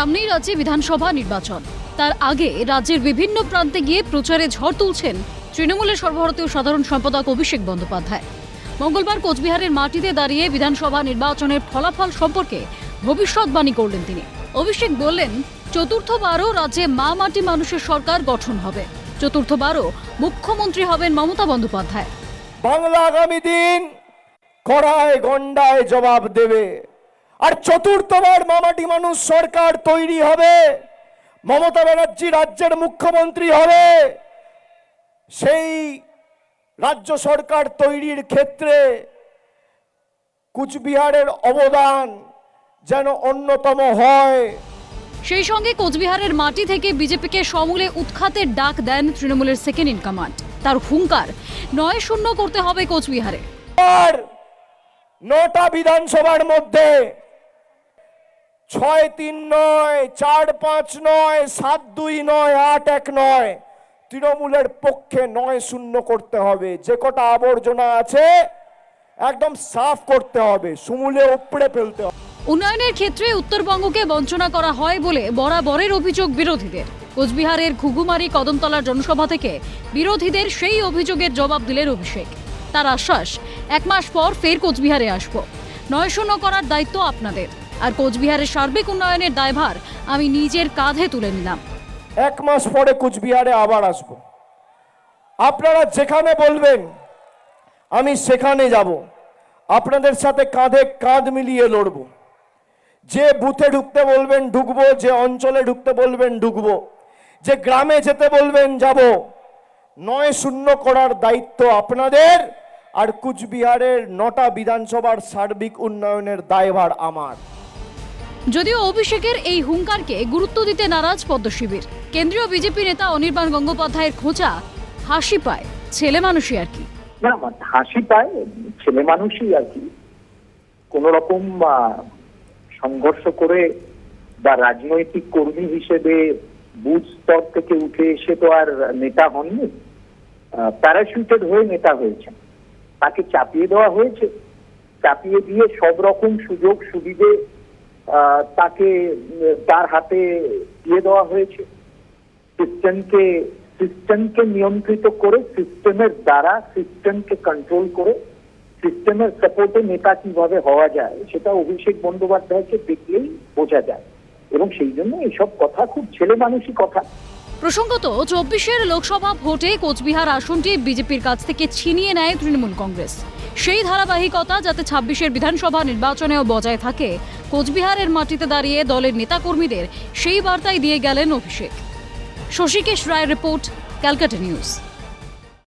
সামনেই রাজ্যে বিধানসভা নির্বাচন। তার আগে রাজ্যের বিভিন্ন প্রান্তে গিয়ে প্রচারে ঝড় তুলছেন তৃণমূলের সর্বভারতীয় সাধারণ সম্পাদক অভিষেক বন্দ্যোপাধ্যায়। মঙ্গলবার কোচবিহারের মাটিতে দাঁড়িয়ে বিধানসভা নির্বাচনের ফলাফল সম্পর্কে ভবিষ্যৎবাণী করলেন তিনি। অভিষেক বললেন, চতুর্থবারও রাজ্যে মা মাটি মানুষের সরকার গঠন হবে, চতুর্থবারও মুখ্যমন্ত্রী হবেন মমতা বন্দ্যোপাধ্যায়। বাংলা আগামী দিন কড়ায় গন্ডায় জবাব দেবে, আর চতুর্থবার মামাটি মানুষ সরকার তৈরি হবে, মমতা ব্যানার্জি রাজ্যের মুখ্যমন্ত্রী হবে। সেই রাজ্য সরকার তৈরির ক্ষেত্রে কুচবিহারের অবদান যেন অন্যতম হয়। সেই সঙ্গে কোচবিহারের মাটি থেকে বিজেপিকে সমূলে উৎখাতের ডাক দেন তৃণমূলের সেকেন্ড ইন কমান্ড। তার হুঙ্কার, ৯-০ করতে হবে কোচবিহারে। আর ৯টা বিধানসভার মধ্যে ৬-৩ নয়, ৪-৫ নয়, ৭-২ নয়, ৮-১ নয়, তৃণমূলের পক্ষে ৯-০ করতে হবে। যে কটা আবর্জনা আছে একদম সাফ করতে হবে, সমূলে উপড়ে ফেলতে হবে। উন্নয়নের ক্ষেত্রে উত্তরবঙ্গকে বঞ্চনা করা হয় বলে বরাবরের অভিযোগ বিরোধীদের। কোচবিহারের ঘুঘুমারি কদমতলার জনসভা থেকে বিরোধীদের সেই অভিযোগের জবাব দিলেন অভিষেক। তার আশ্বাস, ১ মাস পর ফের কোচবিহারে আসব। ৯-০ করার দায়িত্ব আপনাদের, আর কোচবিহারের সার্বিক উন্নয়নের দায়ভার আমি নিজের কাঁধে তুলে নিলাম। ১ মাস পরে কোচবিহারে আবার আসব। আপনারা যেখানে বলবেন আমি সেখানে যাব, আপনাদের সাথে কাঁধে কাঁধ মিলিয়ে লড়ব। যে বুথে ঢুকতে বলবেন ঢুকবো, যে অঞ্চলে ঢুকতে বলবেন ঢুকবো, যে গ্রামে যেতে বলবেন যাব। ৯-০ করার দায়িত্ব আপনাদের, আর কুচবিহারের ৯টা বিধানসভার সার্বিক উন্নয়নের দায়ভার আমার। যদিও অভিষেকের এই হুঙ্কারকে গুরুত্ব দিতে নারাজ পদ্মশিবির। কেন্দ্রীয় বিজেপি নেতা অনির্বাণ গঙ্গোপাধ্যায়ের খোঁচা, হাসি পায় ছেলে মানুষই আর কি। না, হাসি পায় ছেলে মানুষই আর কি। কোন রকম সংঘর্ষ করে বা রাজনৈতিক কর্মী হিসেবে বুথ স্তর থেকে উঠে এসে তো আর নেতা হননি। প্যারাশুটেড হয়ে নেতা হয়েছেন, তাকে চাপিয়ে দেওয়া হয়েছে। চাপিয়ে দিয়ে সব রকম সুযোগ সুবিধে তাকে তার হাতে দিয়ে দেওয়া হয়েছে। সিস্টেমকে নিয়ন্ত্রিত করে, সিস্টেমের দ্বারা সিস্টেমকে কন্ট্রোল করে, সিস্টেমের সাপোর্টে নেতা কিভাবে হওয়া যায় সেটা অভিষেক বন্দ্যোপাধ্যায়কে দেখলেই বোঝা যায়, এবং সেই জন্য এইসব কথা খুব ছেলে মানুষই কথা। প্রসঙ্গত, ২৪-এর লোকসভা ভোটে কোচবিহার আসনটি বিজেপির কাছ থেকে ছিনিয়ে নেয় তৃণমূল কংগ্রেস। সেই ধারাবাহিকতা যাতে ২৬-এর বিধানসভা নির্বাচনেও বজায় থাকে, কোচবিহারের মাটিতে দাঁড়িয়ে দলের নেতাকর্মীদের সেই বার্তাই দিয়ে গেলেন অভিষেক। শশীকেশ রায়ের রিপোর্ট, ক্যালকাটা নিউজ।